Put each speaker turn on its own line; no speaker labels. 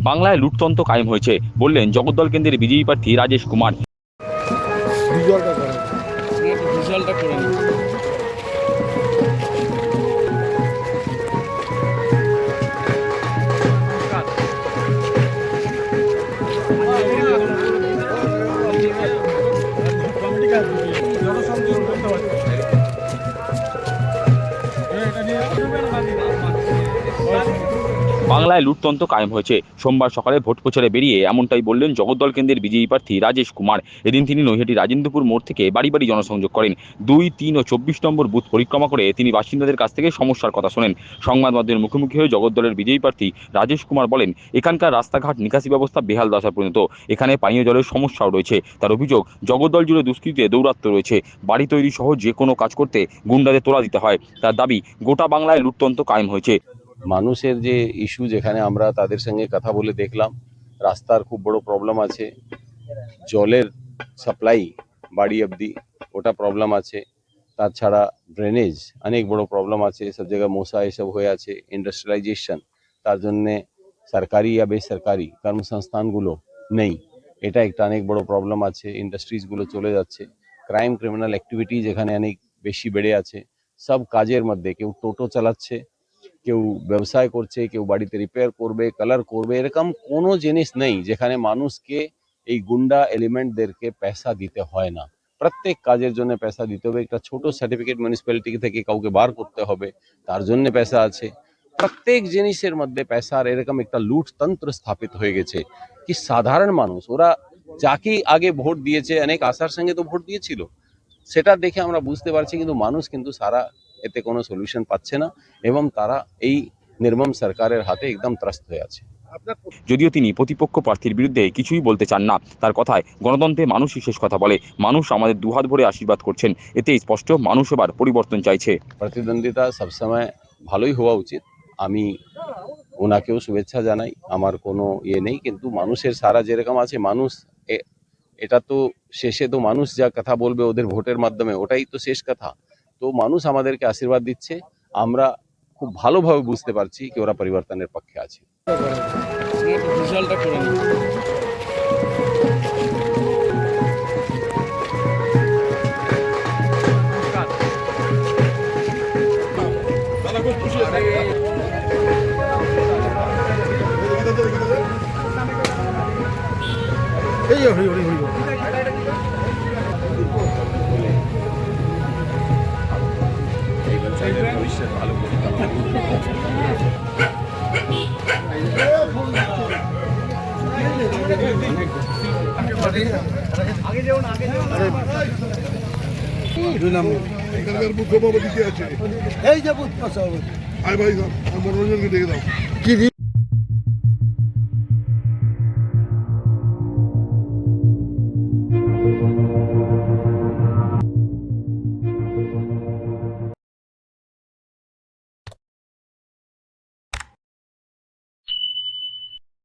বাংলায় লুটতন্ত্র কায়েম হয়েছে বললেন জগদ্দল কেন্দ্রের বিজেপি প্রার্থী রাজেশ কুমার। বাংলায় লুটতন্ত্র কায়েম হয়েছে। সোমবার সকালে ভোট প্রচারে বেরিয়ে এমনটাই বললেন জগদ্দল কেন্দ্রের বিজেপি প্রার্থী রাজেশ কুমার। এদিন তিনি নৈহাটি রাজেন্দ্রপুর মোড় থেকে বাড়ি বাড়ি জনসংযোগ করেন। 2, 3 ও 24 নম্বর বুথ পরিক্রমা করে তিনি বাসিন্দাদের কাছ থেকে সমস্যার কথা শোনেন। সংবাদ মাধ্যমের মুখোমুখি হয়ে জগদ্দলের বিজেপি প্রার্থী রাজেশ কুমার বলেন, এখানকার রাস্তাঘাট নিকাশি ব্যবস্থা বেহাল দশা পর্যন্ত, এখানে পানীয় জলের সমস্যাও রয়েছে। তার অভিযোগ, জগদ্দল জুড়ে দুষ্কৃতীতে দৌরাত্ম্য রয়েছে, বাড়ি তৈরি সহ যে কোনো কাজ করতে গুন্ডাদের তোলা দিতে হয়। তার দাবি, গোটা বাংলায় লুটতন্ত্র কায়েম হয়েছে।
মানুষের যে ইস্যু, যেখানে আমরা তাদের সঙ্গে কথা বলে দেখলাম রাস্তার খুব বড় প্রবলেম আছে, জলের সাপ্লাই বাড়ি অবধি ওটা প্রবলেম আছে, তাছাড়া ড্রেনেজ অনেক বড় প্রবলেম আছে, সব জায়গায় মশা এসব হয়ে আছে, ইন্ডাস্ট্রিয়ালাইজেশন, তার জন্যে সরকারি বা বেসরকারি কর্মসংস্থানগুলো নেই, এটা একটা অনেক বড় প্রবলেম আছে। ইন্ডাস্ট্রিজগুলো চলে যাচ্ছে, ক্রাইম ক্রিমিনাল অ্যাক্টিভিটি যেখানে অনেক বেশি বেড়ে আছে। সব কাজের মধ্যে কেউ টোটো চালাচ্ছে, কেউ ব্যবসায় করছে, কেউ বাড়িতে রিপেয়ার করবে, কালার করবে, এরকম কোনো জিনিস নেই যেখানে মানুষকে এই গুন্ডা এলিমেন্টদেরকে পয়সা দিতে হয় না। প্রত্যেক কাজের জন্য পয়সা দিতে হবে। একটা ছোট সার্টিফিকেট মিউনিসিপ্যালিটি থেকে কাউকে বার করতে হবে, তার জন্য পয়সা আছে। প্রত্যেক জিনিসের মধ্যে পয়সার এরকম একটা লুটতন্ত্র স্থাপিত হয়ে গেছে কি সাধারণ মানুষ, ওরা যাকে আগে ভোট দিয়েছে, অনেক আশার সঙ্গে তো ভোট দিয়েছিল, সেটা দেখে আমরা বুঝতে পারছি, কিন্তু মানুষ কিন্তু সারা এতে কোনো সলিউশন পাচ্ছে না এবং তারা এই নির্মম সরকারের হাতে একদম ত্রস্ত হয়ে আছে।
যদিও তিনি প্রতিপক্ষ প্রার্থীর বিরুদ্ধে কিছুই বলতে চান না। তার কথায়, গণতন্ত্রে মানুষই শেষ কথা বলে, মানুষ আমাদের দুহাত ভরে আশীর্বাদ করছেন, এতে স্পষ্ট মানুষ এবার পরিবর্তন চাইছে।
প্রতিদ্বন্দ্বিতা সবসময় ভালোই হওয়া উচিত, আমি ওনাকেও শুভেচ্ছা জানাই, আমার কোনো ইয়ে নেই, কিন্তু মানুষের সারা যেরকম আছে, মানুষ এটা তো শেষে তো মানুষ যা কথা বলবে ওদের ভোটের মাধ্যমে, ওটাই তো শেষ কথা। তো মানুষ আমাদেরকে আশীর্বাদ দিচ্ছে, আমরা খুব ভালোভাবে বুঝতে পারছি কি ওরা পরিবর্তনের পক্ষে আছে। ভবিষ্যৎ ভালো
মুখ্যমন্ত্রী আছে, এই যে বুথ পাশে, ভাই মনোরঞ্জনকে দেখে দাও কি